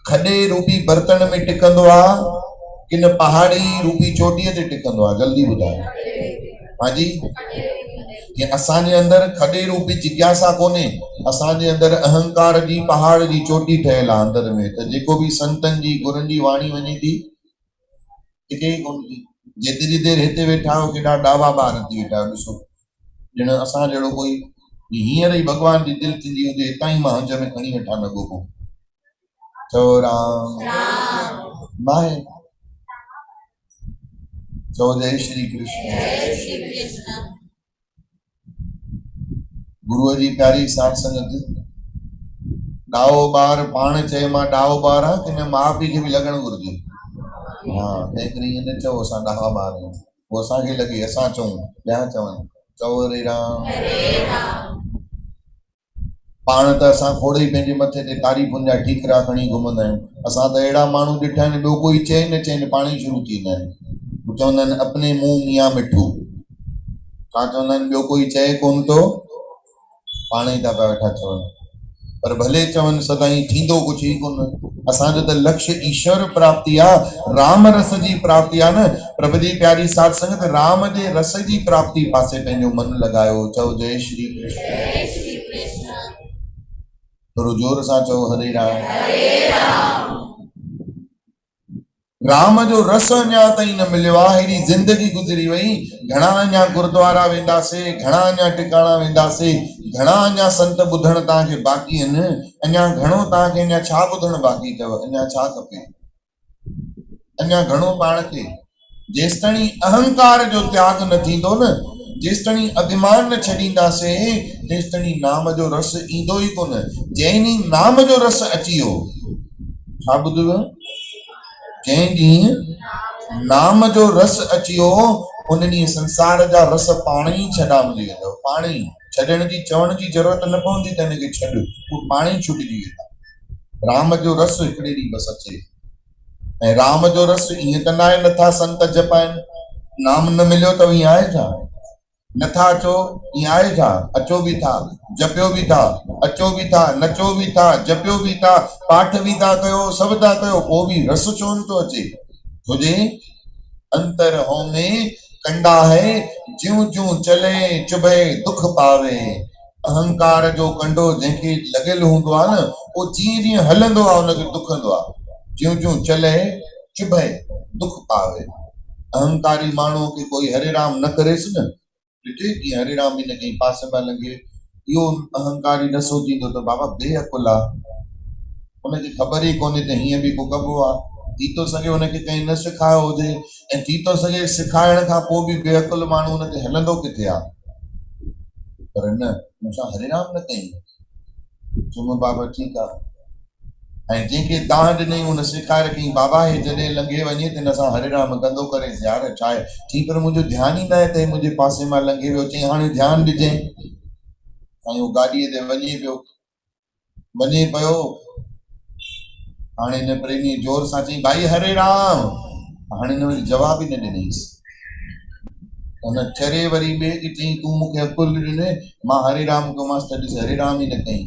खॾे रूपी बर्तन में टिकंदो आहे कि न पहाड़ी रूपी चोटीअ ते टिकंदो आहे जल्दी ॿुधायो हां जी कि असांजे अंदरि खॾे रूपी जिज्ञासा कोन्हे असांजे अंदरि अहंकार जी पहाड़ जी चोटी ठहियल आहे अंदरि में त जेको बि संतनि जी गुरुनि जी वाणी वञे थी टिके ई कोन थी जेतिरी देरि हिते वेठा आहियो केॾा डावा ॿार थी वेठा आहियो, ॾिसो ॼण असां जहिड़ो कोई हींअर ई भॻवान जी दिलि थींदी हुजे हितां ई मां हंज में खणी वेठा न गोगो। चओ राम माए, चओ जय श्री कृष्ण। गुरुअ जी प्यारी साध संगत, ॾाओ ॿार पाण चए मां ॾाओ ॿार आहियां की न माउ पीउ खे बि लॻणु घुरिजे। हा, तंहिं करे ईअं न चओ असां ॾाहा ॿार आहियूं, पोइ असांखे लॻे असां चऊं ॿिया चवनि। चओ हरे राम। पाण त असां खोड़ ई पंहिंजे मथे ते तारीफ़ुनि जा ठीकरा खणी घुमंदा आहियूं। असां त अहिड़ा माण्हू ॾिठा आहिनि ॿियो कोई चए न चइनि पाण ई शुरू थी वेंदा आहिनि। चवंदा आहिनि अपने मुंहुं मियां मिठू, छा चवंदा आहिनि ॿियो कोई चए कोन थो पाण ई था पिया वेठा चवनि। पर भले चवनि सदाईं थींदो कुझु ई कोन। असांजो त लक्ष्य ईश्वर प्राप्ति आहे, राम रस जी प्राप्ति आहे न। प्रभु जी प्यारी साध संगत, राम जे रस जी प्राप्ति पासे पंहिंजो मन लॻायो। चओ जय श्री कृष्ण। थोरो जोर सां चओ हरे राम। राम जो रस अञा ताईं न मिलियो आहे, हेॾी ज़िंदगी गुज़री वई, घणा अञा गुरुद्वारा वेंदासीं, घणा अञा टिकाणा वेंदासीं, घणा अञा संत ॿुधण तव्हांखे बाक़ी आहिनि, अञा घणो तव्हांखे अञा छा ॿुधण बाक़ी अथव, अञा छा खपे, अञा घणो पाण खे। जेसिताईं अहंकार जो त्याग न थींदो न, जेसिताईं अभिमान न छॾींदासीं, तेसिताईं नाम जो रस ईंदो ई कोन। जंहिं ॾींहुं नाम जो रस अची वियो, छा ॿुधव, जंहिं ॾींहुं नाम जो रस अची वियो उन ॾींहुं संसार जा रस पाण ई छॾामिजी वेंदव। पाण ई छॾण जी चवण जी ज़रूरत न पवंदी त हिनखे छॾ, उहो पाण ई छुटिजी वेंदा। राम जो रस हिकिड़े ॾींहुं बसि अचे। ऐं राम जो रस ईअं त न आहे नथा संत जपाइनि, नाम न मिलियो त ईअं आहे छा, नथा अचो ईअं आहे छा, अचो बि था, जपियो बि था, अचो बि था, नचो बि था, जपियो बि था, पाठ बि था कयो, सभु था कयो, पोइ बि रस छो नथो अचे। छोजे अंतर हो में कंडा है, ज्यों ज्यों चले चुभे दुख पावे। अहंकार जो कंडो जंहिंखे लॻियल हूंदो आहे न, उहो जीअं जीअं हलंदो आहे हुनखे दुखंदो आहे। ज्यों ज्यों चले चुभे दुख पावे। अहंकारी माण्हू खे कोई हरे राम न करेसि न, ॾिठे कि हरे राम इन कई पासे में लंघे, इहो अहंकारी न सोचींदो त बाबा बेअकुल आहे, उनखे ख़बर ई कोन्हे त हीअं बि को कबो आहे। थी थो सघे हुनखे कंहिं न सिखायो हुजे, ऐं थी थो सघे सिखाइण खां पोइ बि बेअकुल माण्हू हुनखे हलंदो किथे आहे। पर न, मूंसां हरे राम न कई, चुम बाबा ठीकु आहे। ऐं जंहिंखे दाह ॾिनई हुन सिखाए रखी, बाबा हे जॾहिं लंघे वञे त हिन सां हरे राम कंदो करे यार, छा आहे ठीक, पर मुंहिंजो ध्यानु ई न आहे त मुंहिंजे पासे मां लंघे वियो। चई हाणे ध्यानु ॾिजांइ। ऐं उहो गाॾीअ ते वञे पियो, हाणे हिन प्रेमी जोर सां चई भाई हरे राम, हाणे हिन वरी जवाब ई न ॾिनईसि। हुन चरे वरी ॿिए खे चई तूं मूंखे अकुल ॾिने, मां हरे राम कयोमांसि त ॾिस हरे राम ई न कई।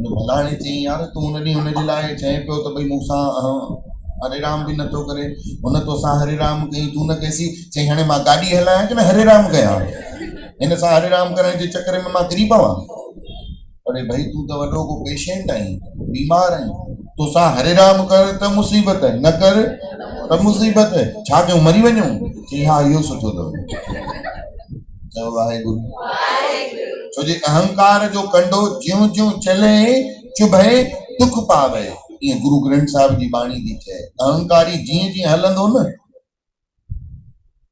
भलाणे चई यार तूं हुन ॾींहुं हुनजे लाइ चए पियो त भई मूंसां हरे राम बि नथो करे, हुन तोसां हरे राम कई, तूं न कईसी। चई हाणे मां गाॾी हलायां की न हरे राम कयां, हिन सां हरे राम करण जे चक्कर में मां किरी पवां। अरे भाई तूं त वॾो को पेशेंट आहीं, बीमार आहीं, तोसां हरे राम कर त मुसीबत, न कर त मुसीबत, छा कयूं मरी वञूं। चई हा इहो सुठो अथव। चओ वाहेगुरु। छोजे अहंकार जो कंडो ज्यों ज्यों चले चुभे दुख पावे, ईअं गुरु ग्रंथ साहिब जी बाणी थी चए। अहंकारी जीअं जीअं हलंदो न,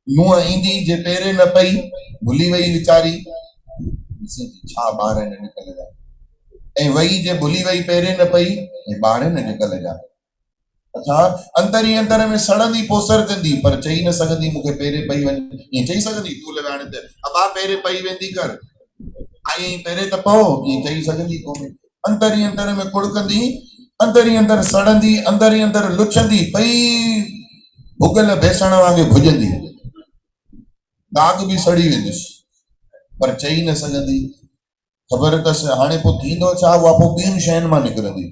नुंहुं ईंदी जे पेरे न पई, भुली वई वीचारी, छा ॿार आहिनि अॼुकल्ह जा, ऐं वई जे भुली वई पेरे न पई, ऐं ॿार आहिनि अॼुकल्ह जा। अच्छा, अंदर ई अंदर में सड़ंदी पोसर कंदी, पर चई न सघंदी मूंखे पेरे पई वञे। ईअं चई सघंदी तूं लॻाइण त अबा पेरे पई वेंदी कर, आई पेरे त पओ, ईअं चई सघंदी कोन्हे। अंदर ई अंदर में कुड़कंदी, अंदर ई अंदर सड़ंदी, अंदर ई अंदर लुछंदी पई, भुगल बेसण वांगे भुजंदी, दाग बि सड़ी वेंदुसि, पर चई न सघंदी। ख़बर अथसि हाणे पोइ थींदो छा, उहा पोइ ॿियुनि शयुनि मां निकिरंदी।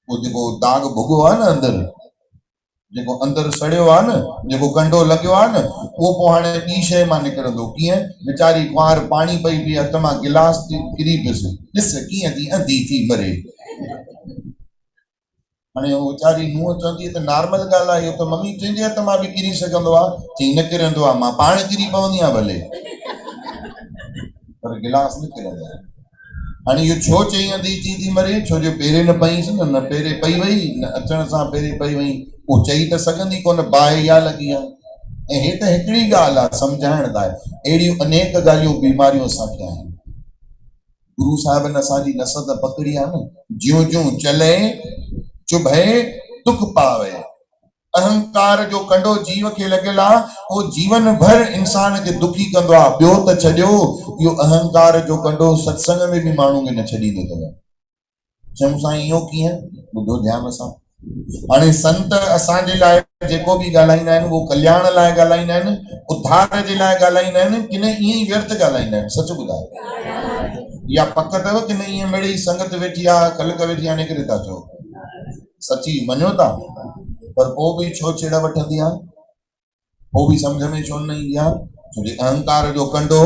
उहो जेको दाग भुॻो आहे न अंदरि, जेको अंदरि सड़ियो आहे न, जेको कंडो लॻियो आहे न, उहो पोइ हाणे ॿी शइ मां निकिरंदो। कीअं, वीचारी कुंवार पाणी पई पी, हथ मां गिलास थी किरी पियुसि, ॾिस कीअं थी अंधी थी मरे। हाणे उहो वीचारी नुंहुं चवंदी त नॉर्मल ॻाल्हि आहे, इहो त मम्मी तुंहिंजे हथ मां बि किरी सघंदो आहे। चई न किरंदो आहे, मां पाण किरी पवंदी आहियां भले, पर गिलास न किरंदो आहे। हाणे इहो छो चई अंधी थी मरे, छो जो पहिरें न पईंसि न पहिरें पई वई, न अचण सां पहिरें पई वई। उहो चई त सघंदी कोन, बाहि इहा लॻी आहे। ऐं हे त हिकिड़ी ॻाल्हि आहे सम्झाइण लाइ, अहिड़ियूं अनेक ॻाल्हियूं बीमारियूं असांखे आहिनि। गुरु साहिबनि असांजी नसद पकड़ी आहे न, ज्यूं ज्यूं चले चुभे दुख पावे। अहंकार जो कंडो जीव खे लॻियल आहे, उहो जीवन भर इंसान खे दुखी कंदो आहे। ॿियो त छॾियो, इहो अहंकार जो कंडो सत्संग में बि माण्हू खे न छॾींदो अथव। चऊं साईं इहो कीअं? ॿुधो ध्यान सां। हाणे संत असांजे लाइ जेको बि ॻाल्हाईंदा आहिनि, उहो कल्याण लाइ ॻाल्हाईंदा आहिनि, उद्धार जे लाइ ॻाल्हाईंदा आहिनि, कि न ईअं ई व्यर्थ ॻाल्हाईंदा आहिनि? सच ॿुधायो, इहा पक अथव कि न ईअं मिड़ी संगत वेठी आहे, कलक वेठी आहे, निकिरे था चओ? सची मञो था? पर पोइ बि छो छेड़ वठंदी आहे? पोइ बि सम्झ में छो न ईंदी आहे? छो जो अहंकार जो कंडो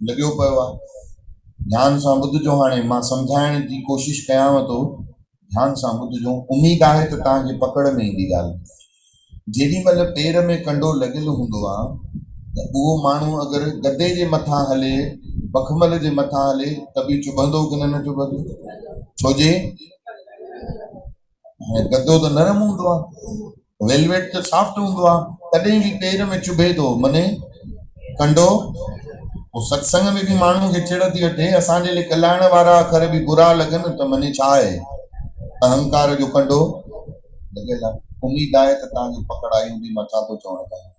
लॻियो पियो आहे। ध्यान सां ॿुधिजो, हाणे मां सम्झाइण जी कोशिशि कयांव थो, ध्यान सां ॿुधिजो। उमेद आहे त तव्हांखे पकड़ में ईंदी ॻाल्हि। जेॾी महिल पेर में कंडो लॻियल हूंदो आहे, त उहो माण्हू अगरि गदे जे मथां हले, बखमल जे मथां हले, त बि चुभंदो कि न चुभंदो? छो जे गदो त नरम हूंदो आहे, वेलवेट त सॉफ्ट हूंदो आहे, तॾहिं बि पेर में चुभे थो, मने कंडो। पोइ सत्संग में बि माण्हू खे चिड़ थी वठे, असांजे लिए कल्याण वारा अखर बि बुरा लॻनि त मने छा आहे? अहंकार जो कंडो लॻियल आहे। उमेद आहे त तव्हांखे पकड़ आई हूंदी मां छा थो चवण चाहियां।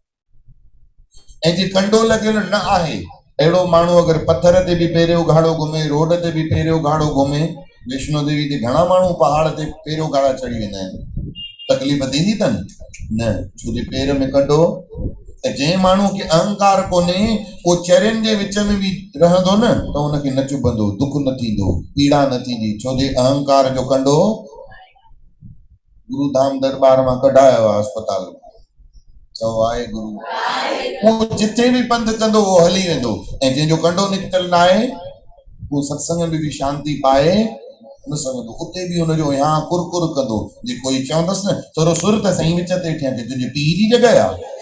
ऐं जे कंडो लॻियल न आहे, अहिड़ो माण्हू अगरि पत्थर ते बि पेरियो घाड़ो घुमे, रोड ते बि पेरियो घाड़ो घुमे, वैष्णो देवी ते घणा माण्हू पहाड़ ते पेरियो घाड़ा चढ़ी वेंदा आहिनि, तकलीफ़ थींदी अथनि? न, छो जे पेर में कंडो। त जंहिं माण्हू खे अहंकार कोन्हे, उहो चरियनि जे विच में बि रहंदो न, त उनखे न चुभंदो, दुख न थींदो, पीड़ा न थींदी, छो जे अहंकार जो कंडो गुरु धाम दरबार मां कढायो आहे अस्पताल में। चओ आहे गुरु। उहो जिथे बि पंध कंदो उहो हली वेंदो, ऐं जंहिंजो कंडो निकितल न आहे, उहो सत्संग में बि शांती पाए न सघंदो। उते बि हुनजो यहाँ कुरकुर कंदो। जे कोई चवंदसि न थोरो सुर त साईं विच ते ठहिया, तुंहिंजे पीउ जी जॻह आहे?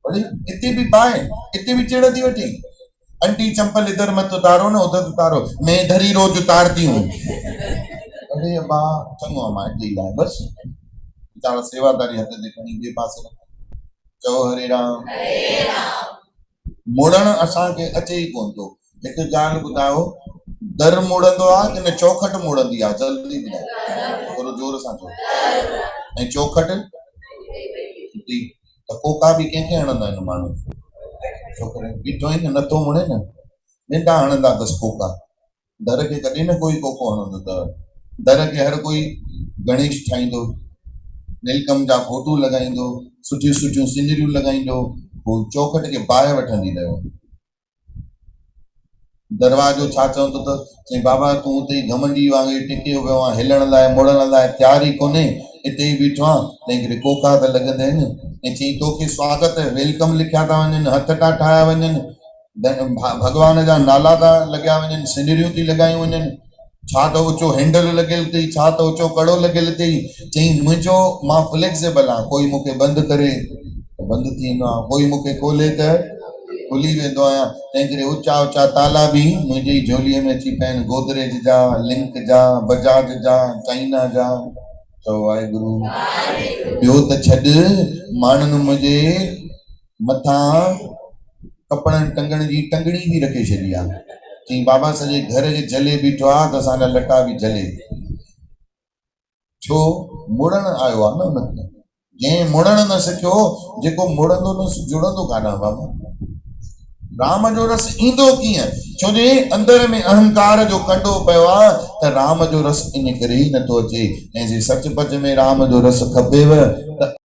वरी इते बि पाए, इते बि चिड़ थी वठे। अंटी चंपल इधर मत उतारो न, उधर उतारो, मैं इधर ही रोज उतारती हूँ। अरे अब्बा चङो आहे, मां हिते ई लाइ बसि वीचारा सेवादारी हथ ते खणी ॿिए पासे। चओ हरे राम। मुड़ण असांखे अचे ई कोन थो। हिकु ॻाल्हि ॿुधायो, दर मुड़ंदो आहे कि न चौखट मुड़ंदी आहे? जल्दी ॿुधायो, थोरो जोर सां चओ। ऐं चौखट त कोका बि कंहिंखे हणंदा आहिनि माण्हू? छोकिरे ॾिठो ई न, नथो मुड़े न, नंढा हणंदा अथसि कोका। दर खे कॾहिं न कोई कोको हणंदो अथव। दर खे हर कोई गणेश ठाहींदो, नीलकम जा फोटू लॻाईंदो, सुठियूं सुठियूं सिनरियूं लॻाईंदो, पोइ चौखट खे बाहि वठंदी रहियो। दरवाजो छा चवंदो त चई बाबा तूं उते ई घमंडी वांगुरु टिकियो वियो आहे, हिलण लाइ मुड़ण लाइ तयार ई कोन्हे, हिते ई बीठो आहे, तंहिं करे कोका त लॻंदा आहिनि। ऐं चई तोखे स्वागत वेलकम लिखिया था वञनि, हथ था ठाहिया वञनि, भॻवान जा नाला था लॻिया वञनि, सिनरियूं थी लॻायूं वञनि, छा त ऊचो हैंडल लॻियल अथई, छा त ऊचो कड़ो लॻियल अथई। चई मुंहिंजो मां फ्लेक्सिबल आहियां, कोई मूंखे बंदि करे त बंदि थी वेंदो आहे, कोई मूंखे खोले त खुली वेंदो आहियां। तंहिं करे ऊचा ऊचा ताला बि मुंहिंजी झोलीअ में अची पिया आहिनि, गोदरेज जा, लिंक जा, बजाज जा, चाइना जा। चओ वाहेगुरु। ॿियो त छॾ, माण्हुनि मुंहिंजे मथां कपिड़नि टंगण जी टंगड़ी बि रखे छॾी आहे। चई बाबा सॼे घर खे जले बीठो आहे त असांजा लटा बि जले। छो? मुड़ण आयो आहे न हुनखे। जंहिं मुड़ण न सिखियो, जेको मुड़ंदो न जुड़ंदो कान आहे बाबा। राम जो रस ईंदो कीअं? छो जे अंदर में अहंकार जो कंडो पियो आहे, त राम जो रस इन करे ई नथो अचे। ऐं जे सचपच में राम जो रस खपेव त